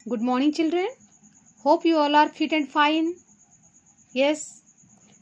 Good morning, children. Hope you all are fit and fine. Yes,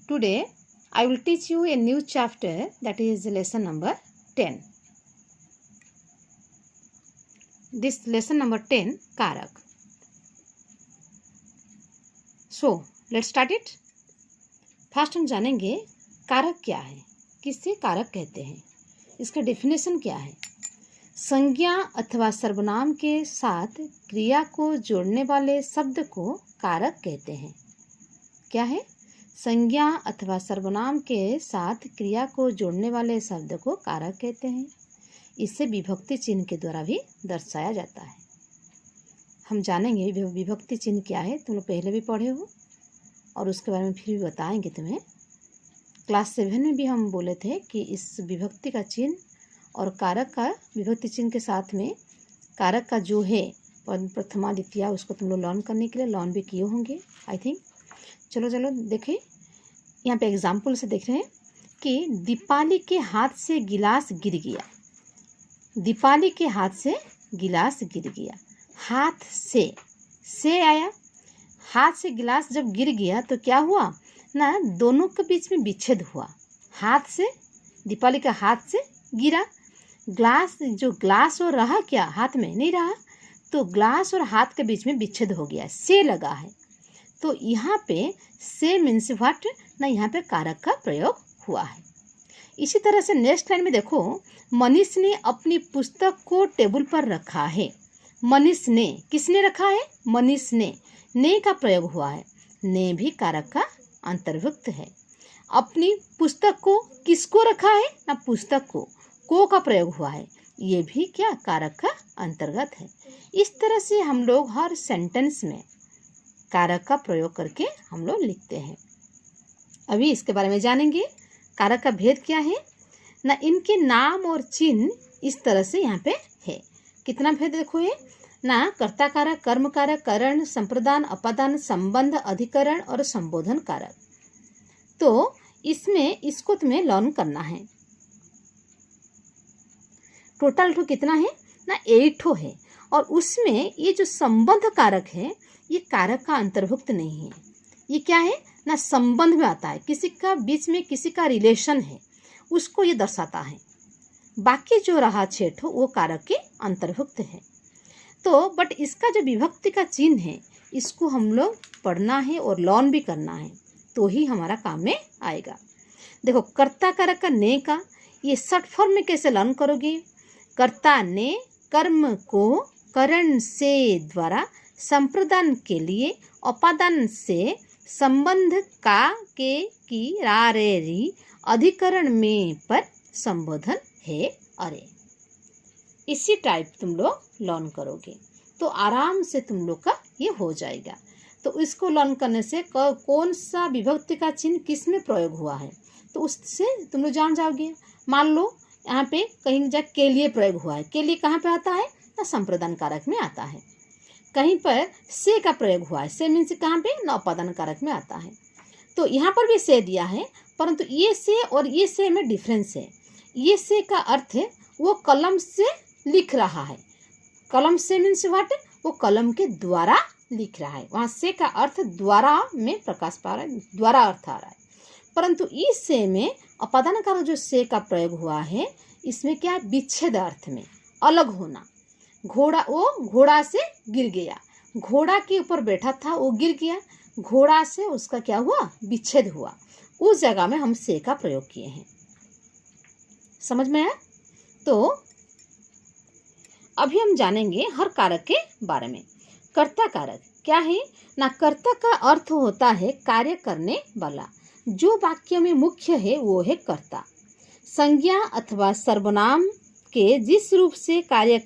today I will teach you a new chapter, that is lesson number 10. This lesson number 10, कारक. So, let's start it. First हम जानेंगे कारक क्या है, किससे कारक कहते हैं, इसका डेफिनेशन क्या है. संज्ञा अथवा सर्वनाम के साथ क्रिया को जोड़ने वाले शब्द को कारक कहते हैं. क्या है? संज्ञा अथवा सर्वनाम के साथ क्रिया को जोड़ने वाले शब्द को कारक कहते हैं. इसे विभक्ति चिन्ह के द्वारा भी दर्शाया जाता है. हम जानेंगे विभक्ति चिन्ह क्या है. तुम लोग पहले भी पढ़े हो और उसके बारे में फिर भी बताएंगे तुम्हें. क्लास 7 में भी हम बोले थे कि इस विभक्ति का चिन्ह और कारक का विभक्ति चिन्ह के साथ में कारक का जो है प्रथमा द्वितीया, उसको तुम लोग लर्न करने के लिए लर्न भी किए होंगे आई थिंक. चलो देखें, यहाँ पे एग्जाम्पल से देख रहे हैं कि दीपाली के हाथ से गिलास गिर गया. दीपाली के हाथ से गिलास गिर गया. हाथ से आया. हाथ से गिलास जब गिर गया तो क्या हुआ ना, दोनों के बीच में विच्छेद हुआ. हाथ से, दीपाली का हाथ से गिरा. ग्लास और रहा क्या, हाथ में नहीं रहा, तो ग्लास और हाथ के बीच में विच्छेद हो गया. से लगा है तो यहाँ पे से मीन्स व्हाट ना, यहाँ पे कारक का प्रयोग हुआ है. इसी तरह से नेक्स्ट लाइन में देखो, मनीष ने अपनी पुस्तक को टेबल पर रखा है. मनीष ने, किसने रखा है? मनीष ने का प्रयोग हुआ है. ने भी कारक का अंतर्भुक्त है. अपनी पुस्तक को, किसको रखा है ना, पुस्तक को का प्रयोग हुआ है. ये भी क्या, कारक का अंतर्गत है. इस तरह से हम लोग हर सेंटेंस में कारक का प्रयोग करके हम लोग लिखते हैं. अभी इसके बारे में जानेंगे. कारक का भेद क्या है ना, इनके नाम और चिन्ह इस तरह से यहाँ पे है. कितना भेद देखो ये ना, कर्ता कारक, कर्म कारक, करण, संप्रदान, अपादान, संबंध, अधिकरण और संबोधन कारक. तो इसमें इसको तुम्हें लर्न करना है. टोटल ठो कितना है ना, 8 ठो है. और उसमें ये जो संबंध कारक है, ये कारक का अंतर्भुक्त नहीं है. ये क्या है ना, संबंध में आता है. किसी का बीच में किसी का रिलेशन है, उसको ये दर्शाता है. बाकी जो रहा 6 ठो वो कारक के अंतर्भुक्त है. तो बट इसका जो विभक्ति का चिन्ह है, इसको हम लोग पढ़ना है और लर्न भी करना है, तो ही हमारा काम में आएगा. देखो, कर्ता कारक का ने का ये शॉर्ट फॉर्म में कैसे लर्न करोगे. कर्ता ने कर्म को करण से द्वारा, संप्रदान के लिए, अपादान से, संबंध का के की रा रे री, अधिकरण में पर, संबोधन है अरे. इसी टाइप तुम लोग लर्न करोगे तो आराम से तुम लोग का ये हो जाएगा. तो इसको लर्न करने से कौन सा विभक्ति का चिन्ह किस में प्रयोग हुआ है, तो उससे तुम लोग जान जाओगे. मान लो यहाँ पे कहीं जा के लिए प्रयोग हुआ है. के लिए कहाँ पे आता है ना, संप्रदान कारक में आता है. कहीं पर से का प्रयोग हुआ है, से मीन्स कहाँ पे ना, अपादान कारक में आता है. तो यहाँ पर भी से दिया है, परंतु ये से और ये से में डिफरेंस है. ये से का अर्थ है वो कलम से लिख रहा है. कलम से मीन्स व्हाट, वो कलम के द्वारा लिख रहा है. वहाँ से का अर्थ द्वारा में प्रकाश पा रहा है, द्वारा अर्थ आ रहा है. परंतु इस से में अपादान कारक जो से का प्रयोग हुआ है, इसमें क्या, विच्छेद अर्थ में, अलग होना. घोड़ा से गिर गया. घोड़ा के ऊपर बैठा था, वो गिर गया. घोड़ा से उसका क्या हुआ, विच्छेद हुआ. उस जगह में हम से का प्रयोग किए हैं. समझ में आया. तो अभी हम जानेंगे हर कारक के बारे में. कर्ता कारक क्या है ना, कर्ता का अर्थ होता है कार्य करने वाला. जो वाक्य में मुख्य है वो है कर्ता. संज्ञा अथवा सर्वनाम के जिस रूप से कार्य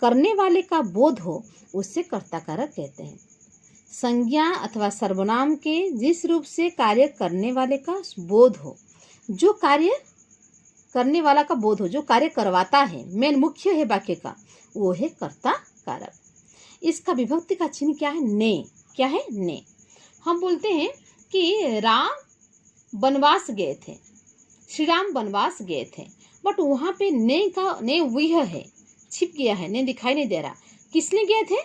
करने वाले का बोध हो, उससे कर्ता कारक कहते हैं. संज्ञा अथवा सर्वनाम के जिस रूप से कार्य करने वाले का बोध हो, जो कार्य करने वाला का बोध हो, जो कार्य करवाता है, मेन मुख्य है वाक्य का, वो है कर्ता कारक. इसका विभक्ति का चिन्ह क्या है, ने. क्या है, ने. हम बोलते हैं कि राम वनवास गए थे, श्री राम वनवास गए थे, बट वहाँ पे ने का ने वह है, छिप गया है, ने दिखाई नहीं दे रहा. किसने गए थे,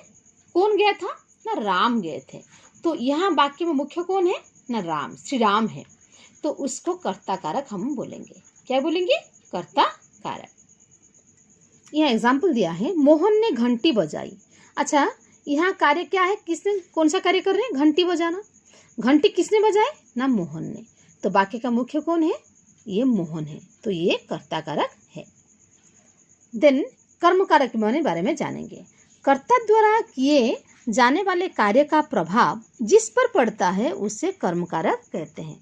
कौन गया था ना, राम गए थे। तो यहाँ वाक्य में मुख्य कौन है ना, राम, श्री राम है। तो उसको कर्ता कारक हम बोलेंगे। क्या बोलेंगे? कर्ता कारक। यह एग्जाम्पल दिया है, मोहन ने घंटी बजाई। अच्छा, यहाँ कार्य क्या है? किसने, कौन सा कार्य कर रहे हैं? घंटी बजाना। घंटी किसने बजाए ना, मोहन ने। तो वाक्य का मुख्य कौन है? ये मोहन है। तो ये कर्ता कारक है। देन कर्म कारक के बारे में जानेंगे। कर्ता द्वारा किए जाने वाले कार्य का प्रभाव जिस पर पड़ता है उसे कर्म कारक कहते हैं।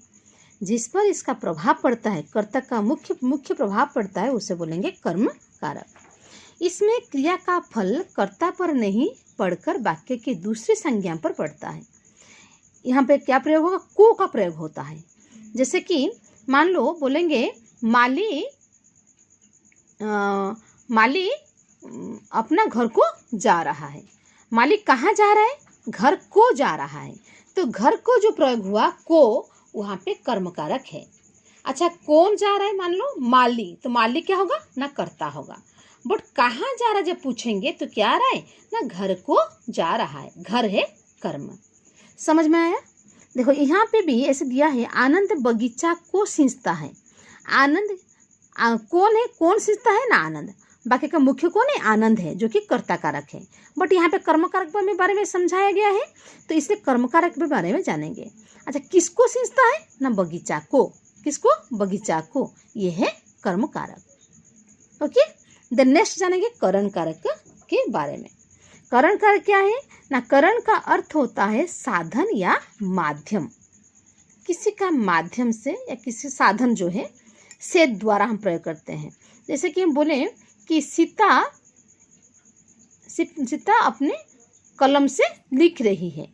जिस पर इसका प्रभाव पड़ता है, कर्ता का मुख्य प्रभाव पड़ता है, उसे बोलेंगे कर्म कारक। इसमें क्रिया का फल कर्ता पर नहीं पड़कर वाक्य की दूसरी संज्ञा पर पड़ता है। यहाँ पे क्या प्रयोग होगा? को का प्रयोग होता है। जैसे कि मान लो बोलेंगे माली अपना घर को जा रहा है। माली कहाँ जा रहा है? घर को जा रहा है। तो घर को जो प्रयोग हुआ को, वहाँ पे कर्म कारक है। अच्छा, कौन जा रहा है? मान लो माली, तो माली क्या होगा ना, कर्ता होगा। बट कहाँ जा रहा है जब पूछेंगे तो क्या आ रहा है ना, घर को जा रहा है। घर है कर्म। समझ में आया? देखो यहाँ पे भी ऐसे दिया है, आनंद बगीचा को सींचता है। आनंद कौन है? कौन सींचता है ना, आनंद। बाकी का मुख्य कौन है? आनंद है, जो कि कर्ता कारक है। बट यहाँ पे कर्म कारक के बारे में समझाया गया है, तो इसलिए कर्म कारक के बारे में जानेंगे। अच्छा, किसको सींचता है ना, बगीचा को। किसको? बगीचा को। ये है कर्म कारक। ओके, देन नेक्स्ट जानेंगे करण कारक के बारे में। करण कारक क्या है ना, करण का अर्थ होता है साधन या माध्यम। किसी का माध्यम से या किसी साधन जो है से द्वारा हम प्रयोग करते हैं। जैसे कि हम बोले कि सीता अपने कलम से लिख रही है।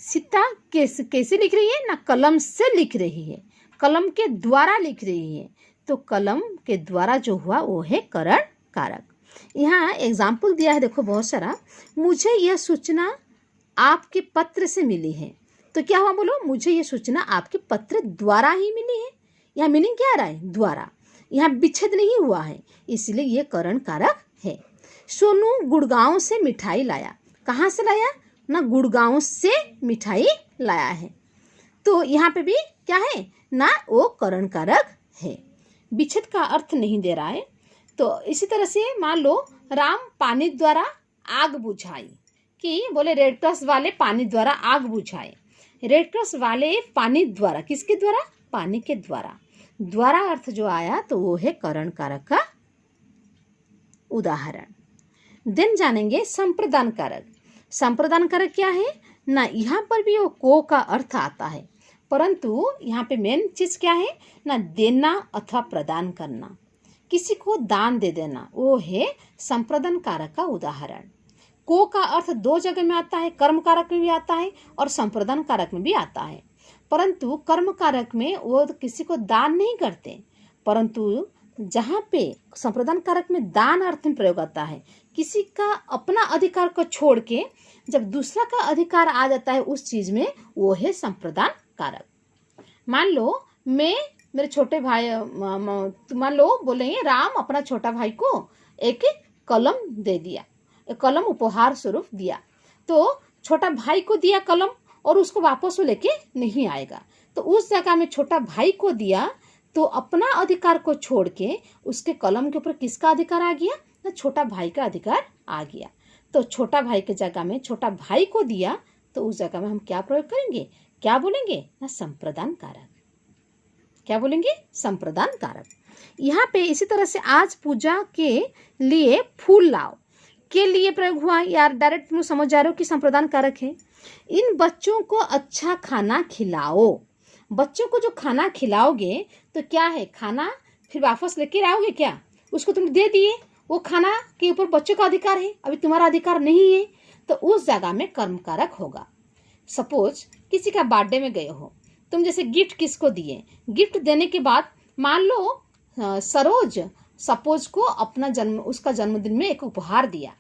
सीता कैसे लिख रही है ना, कलम से लिख रही है, कलम के द्वारा लिख रही है। तो कलम के द्वारा जो हुआ वो है करण कारक। यहाँ एग्जाम्पल दिया है, देखो बहुत सारा। मुझे यह सूचना आपके पत्र से मिली है। तो क्या हुआ बोलो? मुझे यह सूचना आपके पत्र द्वारा ही मिली है। यहाँ मीनिंग क्या आ रहा है? द्वारा। यहाँ विच्छेद नहीं हुआ है, इसलिए ये करण कारक है। सोनू गुड़गांव से मिठाई लाया। कहाँ से लाया ना, गुड़गांव से मिठाई लाया है। तो यहाँ पे भी क्या है ना, वो करण कारक है। विच्छेद का अर्थ नहीं दे रहा है। तो इसी तरह से मान लो राम पानी द्वारा आग बुझाई, कि बोले रेड क्रॉस वाले पानी द्वारा आग बुझाए। रेड क्रॉस वाले पानी द्वारा, किसके द्वारा? पानी के द्वारा। द्वारा अर्थ जो आया तो वो है करण कारक का उदाहरण। देन जानेंगे संप्रदान कारक। संप्रदान कारक क्या है ना, यहाँ पर भी वो को का अर्थ आता है, परंतु यहाँ पे मेन चीज क्या है ना, देना अथवा प्रदान करना। किसी को दान दे देना, वो है संप्रदान कारक का उदाहरण। को का अर्थ दो जगह में आता है, कर्म कारक में भी आता है और संप्रदान कारक में भी आता है। परंतु कर्म कारक में वो किसी को दान नहीं करते, परंतु जहाँ पे संप्रदान कारक में दान अर्थ में प्रयोग आता है, किसी का अपना अधिकार को छोड़ के जब दूसरा का अधिकार आ जाता है उस चीज में, वो है संप्रदान कारक। मान लो मैं मेरे छोटे भाई, मान लो बोलेंगे राम अपना छोटा भाई को एक कलम दे दिया, एक कलम उपहार स्वरूप दिया। तो छोटा भाई को दिया कलम और उसको वापस वो लेके नहीं आएगा। तो उस जगह में छोटा भाई को दिया तो अपना अधिकार को छोड़ के उसके कलम के ऊपर किसका अधिकार आ गया ना, छोटा भाई का अधिकार आ गया। तो छोटा भाई के जगह में छोटा भाई को दिया, तो उस जगह में हम क्या प्रयोग करेंगे? क्या बोलेंगे ना, संप्रदान कारक। क्या बोलेंगे? संप्रदान कारक। यहाँ पे इसी तरह से आज पूजा के लिए फूल लाओ के लिए प्रयोग हुआ। यार डायरेक्ट तुम समझ जा रहे हो कि संप्रदान कारक है। इन बच्चों को अच्छा खाना खिलाओ। बच्चों को जो खाना खिलाओगे तो क्या है, खाना फिर वापस लेके आओगे क्या? उसको तुम दे दिए, वो खाना के ऊपर बच्चों का अधिकार है, अभी तुम्हारा अधिकार नहीं है, तो उस जगह में कर्म कारक होगा। सपोज किसी का बर्थडे में गए हो तुम, जैसे गिफ्ट किसको दिए, गिफ्ट देने के बाद मान लो सरोज सपोज को उसका जन्मदिन में एक उपहार दिया।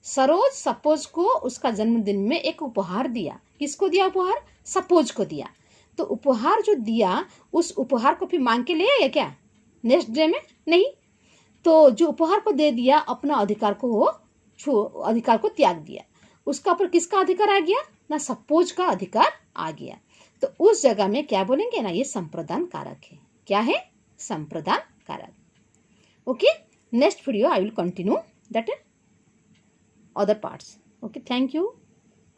सरोज सपोज को उसका जन्मदिन में एक उपहार दिया। किसको दिया उपहार? सपोज को दिया। तो उपहार जो दिया उस उपहार को फिर मांग के ले आया क्या नेक्स्ट डे में? नहीं। तो जो उपहार को दे दिया अपना अधिकार को त्याग दिया। उसका ऊपर किसका अधिकार आ गया ना, सपोज का अधिकार आ गया, तो उस जगह में क्या बोलेंगे ना, ये संप्रदान कारक है। क्या है? संप्रदान कारक। Okay, next video I will continue that other parts. Okay, thank you.